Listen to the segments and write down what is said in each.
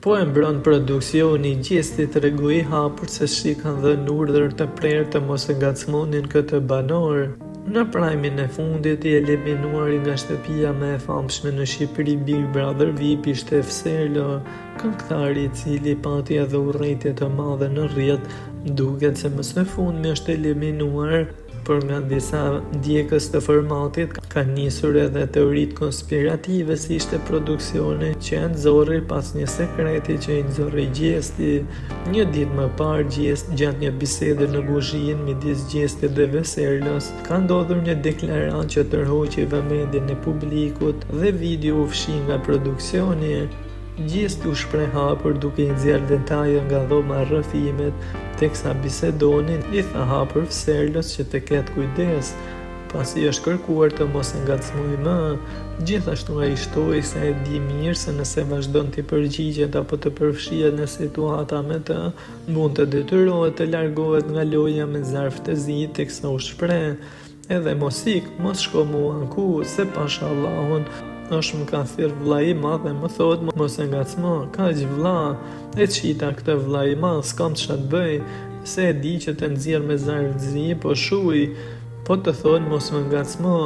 Po e mbron produksioni, Gjesti tregoi i hapur se shi kanë dhënë urdhër të prerë të mos e ngacmonin këtë banor. Në prajmin e fundit i eliminuari nga shtëpia më e famshme në Shqipëri Big Brother VIP ishte Fserlo, këngëtari i cili pati edhe urrëtie të madhe në rrjet. Duket se më së fundmi është eliminuar, por nga disa ndjekës të formatit ka nisur edhe teoritë konspirative si ishte produksioni që e nxorri pas një sekreti që i nxorri Gjesti. Një ditë më parë, gjatë një bisede në kuzhinë midis Gjestit dhe Fserlos, ka ndodhur një deklaratë që tërhoqi vëmendjen e publikut dhe video u fshi nga produksioni. Gjesti u shpreh hapur duke i nxjerrë detaje nga dhoma e rrëfimet, teksa bisedonin i tha hapur Fserlos që të ketë kujdes, pasi është kërkuar të mos e ngacmojë më. Gjithashtu ai shtoi se e di mirë se nëse vazhdon të përgjigjet apo të përfshihet në situata me të, mund të detyrohet të largohet nga loja me zarf të zi, teksa u shpreh: "Edhe mos ik, mos shko mua anku, se pasha Allahun, është më ka thirr vlla i madh dhe më thot mos e ngacmo, kaq vlla, e qita këtë vlla i madh, s'kam ç'a të bëj, se e di që të nxjerr me zarf të zi, po shuj, po të thon mos më ngacmo,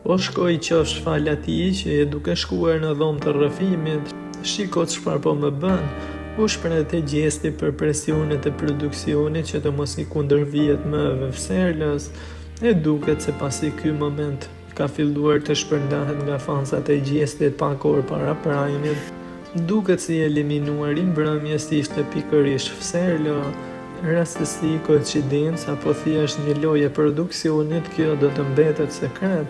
o shkoj qofsh fal atij që je duke shkuar në dhomë të rrëfimit, shiko çfarë po më bën." U shpreh te Gjesti për presionet e produksionit që të mos i kundërvihet më Fserlos. E duket se pasi ky moment ka filluar të shpërndahet nga fansat e Gjestit pak orë para prajmit. Duket si eliminuari mbrëmjes ishte pikërisht Fserlo. Rastësi, koincidencë apo thjesht një lojë e produksionit, kjo do të mbetet sekret.